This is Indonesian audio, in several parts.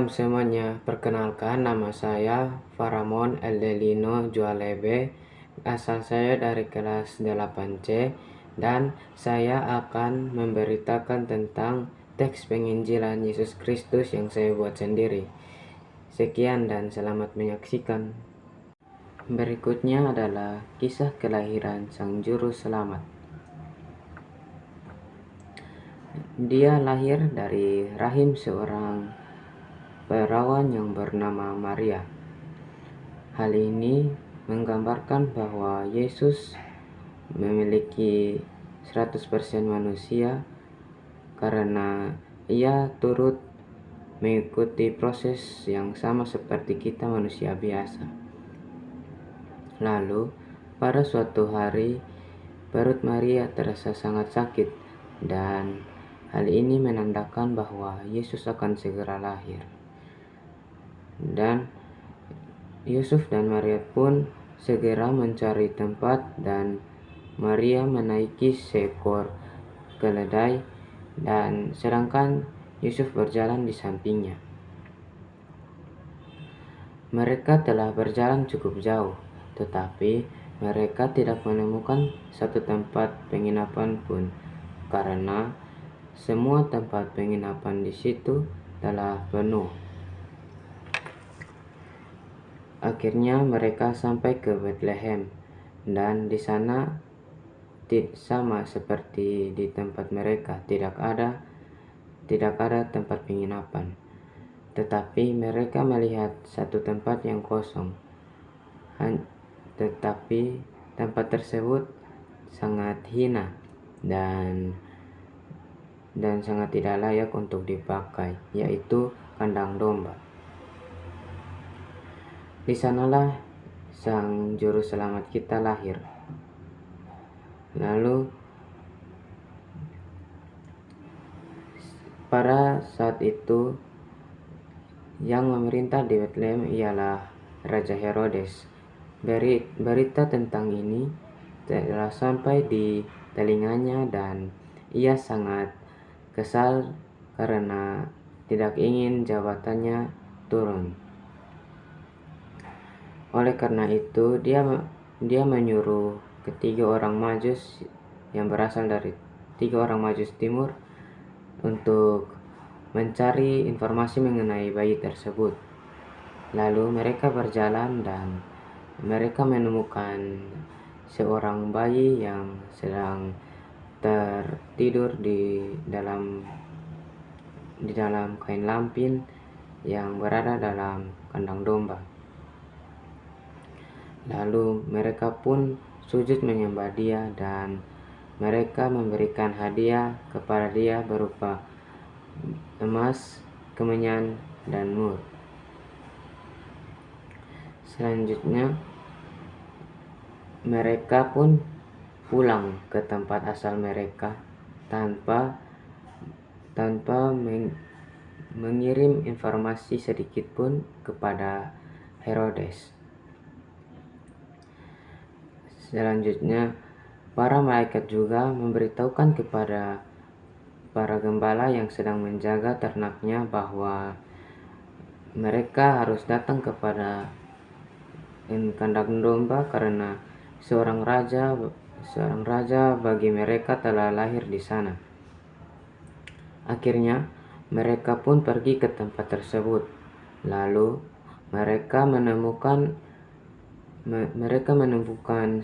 Salam semuanya, perkenalkan nama saya Faramon Eldelino Jualebe. Asal saya dari kelas 8C dan saya akan memberitakan tentang teks penginjilan Yesus Kristus yang saya buat sendiri. Sekian dan selamat menyaksikan. Berikutnya adalah kisah kelahiran Sang Juru Selamat. Dia lahir dari rahim seorang perawan yang bernama Maria. Hal ini menggambarkan bahwa Yesus memiliki 100% manusia karena ia turut mengikuti proses yang sama seperti kita manusia biasa. Lalu, pada suatu hari, perut Maria terasa sangat sakit dan hal ini menandakan bahwa Yesus akan segera lahir. Dan Yusuf dan Maria pun segera mencari tempat dan Maria menaiki seekor keledai dan sedangkan Yusuf berjalan di sampingnya. Mereka telah berjalan cukup jauh, tetapi mereka tidak menemukan satu tempat penginapan pun karena semua tempat penginapan di situ telah penuh. Akhirnya mereka sampai ke Bethlehem dan di sana sama seperti di tempat mereka, tidak ada tempat penginapan. Tetapi mereka melihat satu tempat yang kosong. Tetapi tempat tersebut sangat hina dan sangat tidak layak untuk dipakai, yaitu kandang domba. Di sanalah Sang Juru Selamat kita lahir. Lalu pada saat itu yang memerintah di Bethlehem ialah Raja Herodes. Berita tentang ini telah sampai di telinganya dan ia sangat kesal karena tidak ingin jabatannya turun. Oleh karena itu, dia menyuruh ketiga orang Majus yang berasal dari 3 orang Majus Timur untuk mencari informasi mengenai bayi tersebut. Lalu mereka berjalan dan mereka menemukan seorang bayi yang sedang tertidur di dalam kain lampin yang berada dalam kandang domba. Lalu mereka pun sujud menyembah dia dan mereka memberikan hadiah kepada dia berupa emas, kemenyan, dan mur. Selanjutnya mereka pun pulang ke tempat asal mereka tanpa mengirim informasi sedikit pun kepada Herodes. Selanjutnya, para malaikat juga memberitahukan kepada para gembala yang sedang menjaga ternaknya bahwa mereka harus datang kepada kandang domba karena seorang raja bagi mereka telah lahir di sana. Akhirnya, mereka pun pergi ke tempat tersebut. Lalu, mereka menemukan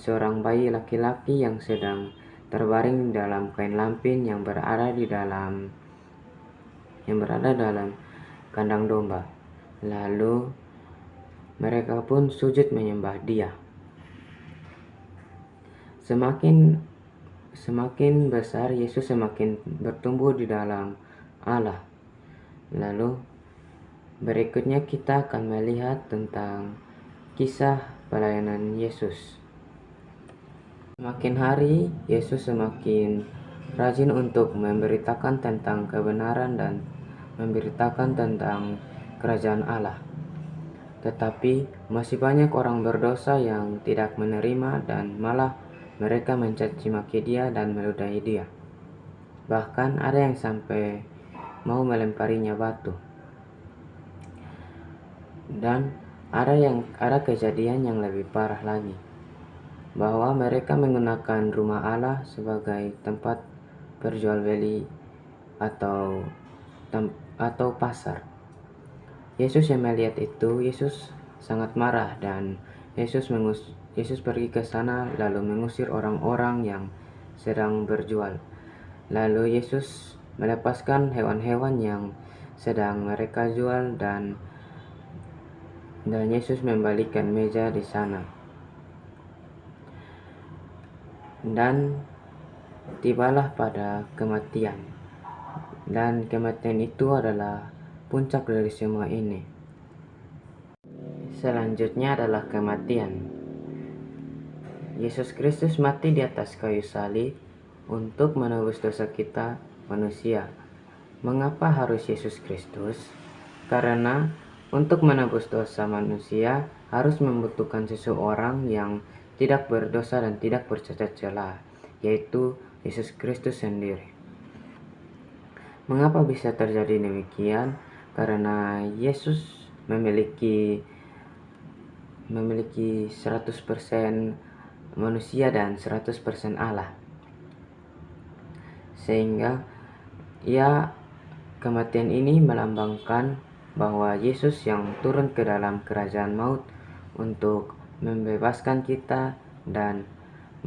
seorang bayi laki-laki yang sedang terbaring dalam kain lampin yang berada dalam kandang domba. Lalu mereka pun sujud menyembah dia. Semakin besar Yesus semakin bertumbuh di dalam Allah. Lalu berikutnya kita akan melihat tentang kisah pelayanan Yesus. Semakin hari, Yesus semakin rajin untuk memberitakan tentang kebenaran dan memberitakan tentang kerajaan Allah. Tetapi masih banyak orang berdosa yang tidak menerima dan malah mereka mencaci maki dia dan meludahi dia. Bahkan ada yang sampai mau melemparinya batu. Dan ada kejadian yang lebih parah lagi, bahwa mereka menggunakan rumah Allah sebagai tempat perjual beli atau pasar. Yesus yang melihat itu, Yesus sangat marah dan Yesus pergi ke sana lalu mengusir orang-orang yang sedang berjual. Lalu Yesus melepaskan hewan-hewan yang sedang mereka jual dan Yesus membalikan meja di sana. Dan tibalah pada kematian. Dan kematian itu adalah puncak dari semua ini. Selanjutnya adalah kematian. Yesus Kristus mati di atas kayu salib untuk menebus dosa kita manusia. Mengapa harus Yesus Kristus? Karena untuk menebus dosa manusia harus membutuhkan seseorang yang tidak berdosa dan tidak bercacat celah, yaitu Yesus Kristus sendiri. Mengapa bisa terjadi demikian? Karena Yesus memiliki 100% manusia dan 100% Allah. Sehingga kematian ini melambangkan bahwa Yesus yang turun ke dalam kerajaan maut untuk membebaskan kita dan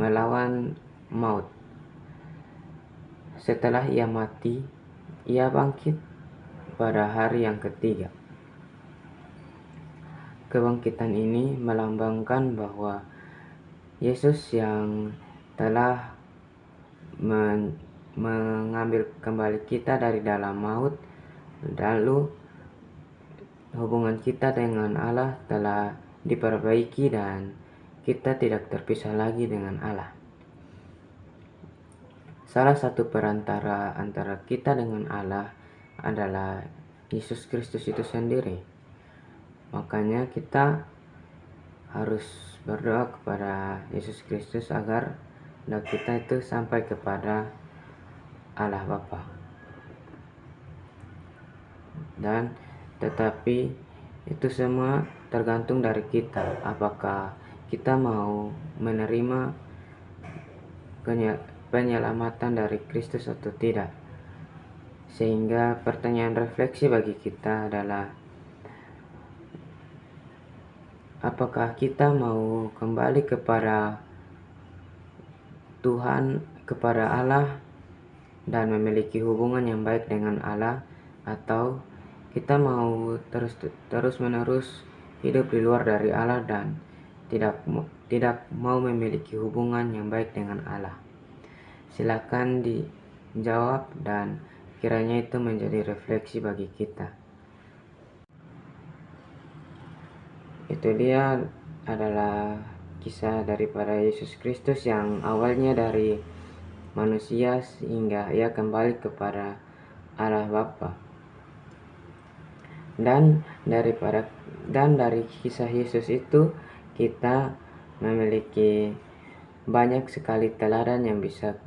melawan maut. Setelah ia mati, ia bangkit pada hari yang ketiga. Kebangkitan ini melambangkan bahwa Yesus yang telah mengambil kembali kita dari dalam maut, lalu hubungan kita dengan Allah telah diperbaiki dan kita tidak terpisah lagi dengan Allah. Salah satu perantara antara kita dengan Allah adalah Yesus Kristus itu sendiri. Makanya kita harus berdoa kepada Yesus Kristus agar doa kita itu sampai kepada Allah Bapa. Dan tetapi itu semua tergantung dari kita, apakah kita mau menerima penyelamatan dari Kristus atau tidak. Sehingga pertanyaan refleksi bagi kita adalah, apakah kita mau kembali kepada Tuhan, kepada Allah, dan memiliki hubungan yang baik dengan Allah, atau kita mau terus-menerus hidup di luar dari Allah dan tidak mau memiliki hubungan yang baik dengan Allah. Silakan dijawab dan kiranya itu menjadi refleksi bagi kita. Itu dia adalah kisah daripada Yesus Kristus yang awalnya dari manusia sehingga ia kembali kepada Allah Bapa. Dan dari kisah Yesus itu kita memiliki banyak sekali teladan yang bisa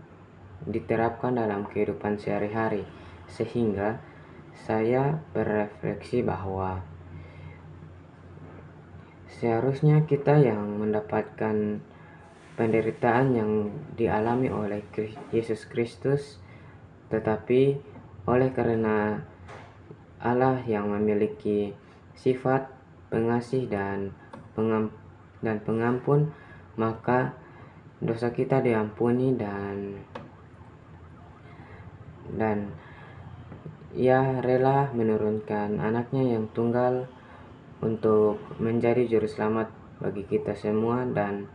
diterapkan dalam kehidupan sehari-hari, sehingga saya berefleksi bahwa seharusnya kita yang mendapatkan penderitaan yang dialami oleh Yesus Kristus, tetapi oleh karena Allah yang memiliki sifat pengasih dan pengampun, maka dosa kita diampuni dan ia rela menurunkan anaknya yang tunggal untuk menjadi juru selamat bagi kita semua, dan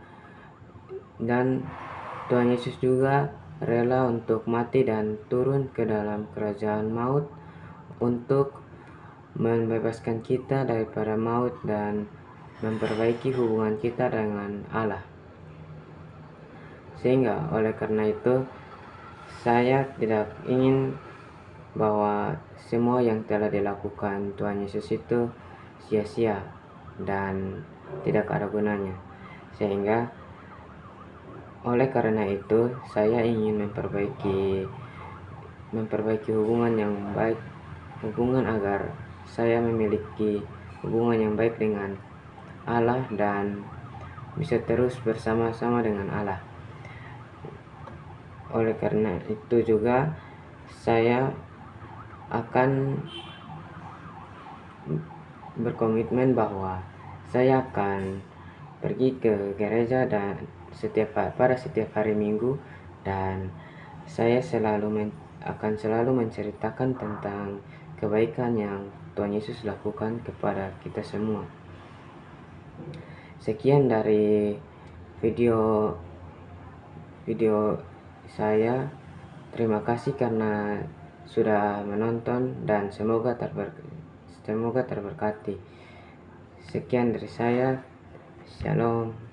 Tuhan Yesus juga rela untuk mati dan turun ke dalam kerajaan maut untuk membebaskan kita daripada maut dan memperbaiki hubungan kita dengan Allah. Sehingga oleh karena itu saya tidak ingin bahwa semua yang telah dilakukan Tuhan Yesus itu sia-sia dan tidak ada gunanya. Sehingga oleh karena itu saya ingin memperbaiki hubungan yang baik, hubungan agar saya memiliki hubungan yang baik dengan Allah dan bisa terus bersama-sama dengan Allah. Oleh karena itu juga saya akan berkomitmen bahwa saya akan pergi ke gereja dan pada setiap hari Minggu, dan saya akan selalu menceritakan tentang kebaikan yang Tuhan Yesus lakukan kepada kita semua. Sekian dari video saya. Terima kasih karena sudah menonton dan semoga terberkati. Sekian dari saya. Shalom.